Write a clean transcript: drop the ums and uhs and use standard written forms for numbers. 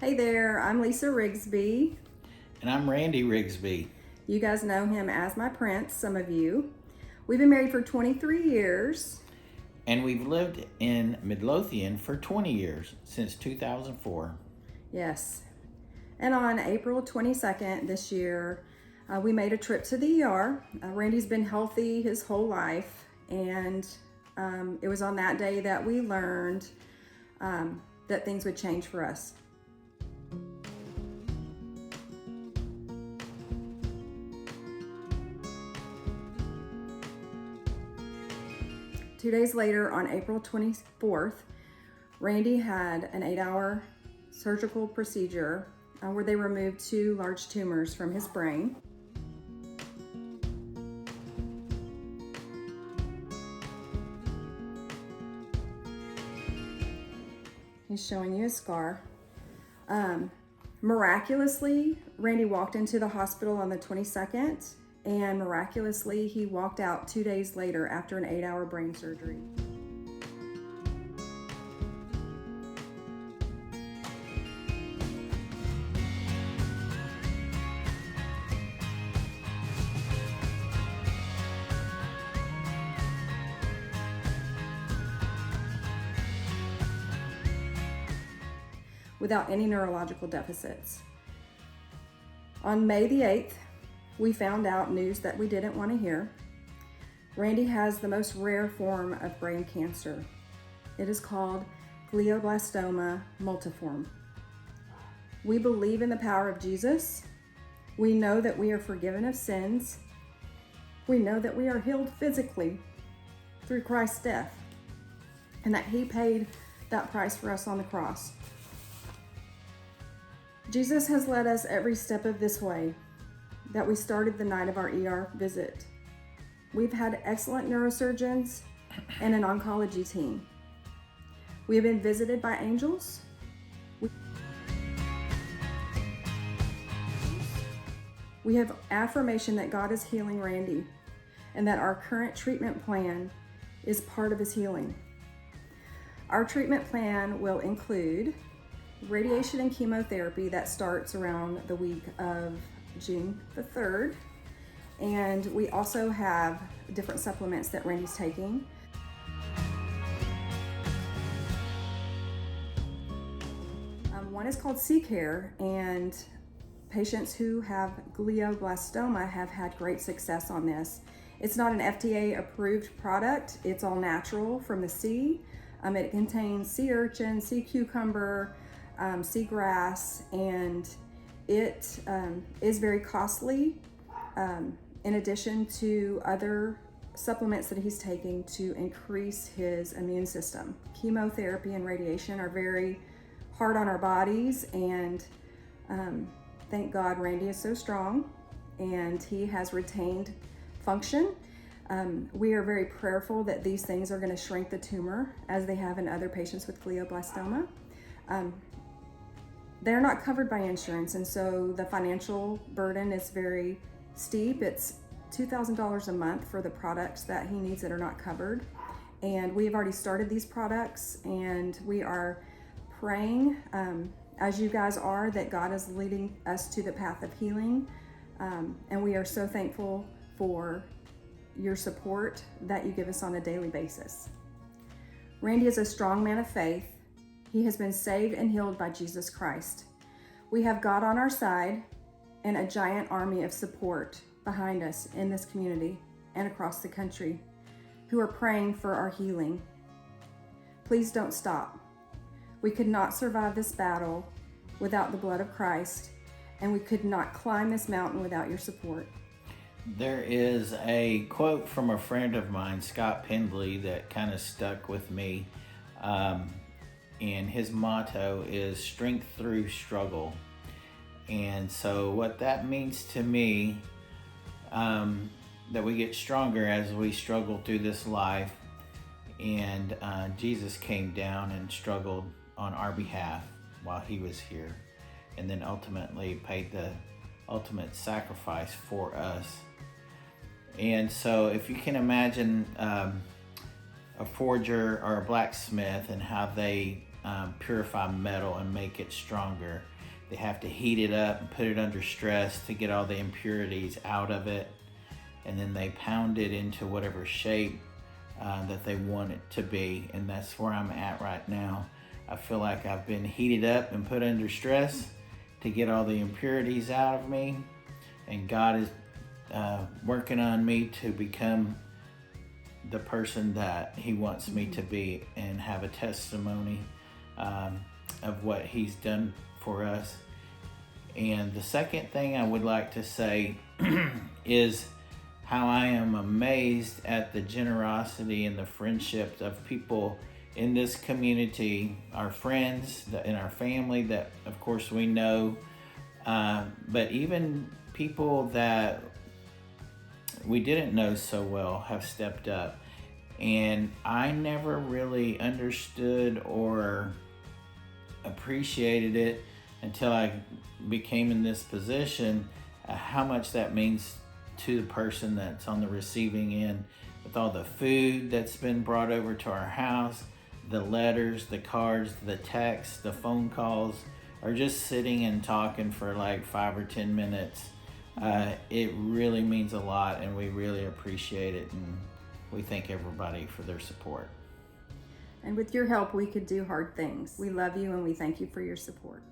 Hey there, I'm Lisa Rigsby. And I'm Randy Rigsby. You guys know him as my prince, some of you. We've been married for 23 years. And we've lived in Midlothian for 20 years, since 2004. Yes. And on April 22nd this year, we made a trip to the ER. Randy's been healthy his whole life, and it was on that day that we learned that things would change for us. Two days later, on April 24th, Randy had an 8-hour surgical procedure where they removed 2 large tumors from his brain. He's showing you a scar. Miraculously, Randy walked into the hospital on the 22nd, and miraculously, he walked out 2 days later after an 8-hour brain surgery. Without any neurological deficits. On May the 8th, we found out news that we didn't want to hear. Randy has the most rare form of brain cancer. It is called Glioblastoma Multiform. We believe in the power of Jesus. We know that we are forgiven of sins. We know that we are healed physically through Christ's death, and that He paid that price for us on the cross. Jesus has led us every step of this way that we started the night of our ER visit. We've had excellent neurosurgeons and an oncology team. We have been visited by angels. We have affirmation that God is healing Randy and that our current treatment plan is part of his healing. Our treatment plan will include radiation and chemotherapy that starts around the week of June the 3rd. And we also have different supplements that Randy's taking. One is called C-Care, and patients who have glioblastoma have had great success on this. It's not an FDA approved product. It's all natural from the sea. It contains sea urchin, sea cucumber, seagrass, and it is very costly in addition to other supplements that he's taking to increase his immune system. Chemotherapy and radiation are very hard on our bodies, and thank God Randy is so strong and he has retained function. We are very prayerful that these things are going to shrink the tumor as they have in other patients with glioblastoma. They're not covered by insurance, and so the financial burden is very steep. It's $2,000 a month for the products that he needs that are not covered. And we have already started these products, and we are praying, as you guys are, that God is leading us to the path of healing. And we are so thankful for your support that you give us on a daily basis. Randy is a strong man of faith. He has been saved and healed by Jesus Christ. We have God on our side and a giant army of support behind us in this community and across the country who are praying for our healing. Please don't stop. We could not survive this battle without the blood of Christ, and we could not climb this mountain without your support. There is a quote from a friend of mine, Scott Pendley, that kind of stuck with me. And his motto is strength through struggle. And so what that means to me, that we get stronger as we struggle through this life. And Jesus came down and struggled on our behalf while he was here, and then ultimately paid the ultimate sacrifice for us. And so if you can imagine a forger or a blacksmith and how they purify metal and make it stronger. They have to heat it up and put it under stress to get all the impurities out of it. And then they pound it into whatever shape that they want it to be. And that's where I'm at right now. I feel like I've been heated up and put under stress to get all the impurities out of me. And God is working on me to become the person that He wants me to be and have a testimony of what He's done for us. And the second thing I would like to say is how I am amazed at the generosity and the friendship of people in this community, our friends and our family that of course we know, but even people that we didn't know so well have stepped up. And I never really understood or appreciated it until I became in this position, how much that means to the person that's on the receiving end, with all the food that's been brought over to our house, the letters, the cards, the texts, the phone calls, or just sitting and talking for like 5 or 10 minutes. It really means a lot, and we really appreciate it, and we thank everybody for their support. And with your help, we could do hard things. We love you, and we thank you for your support.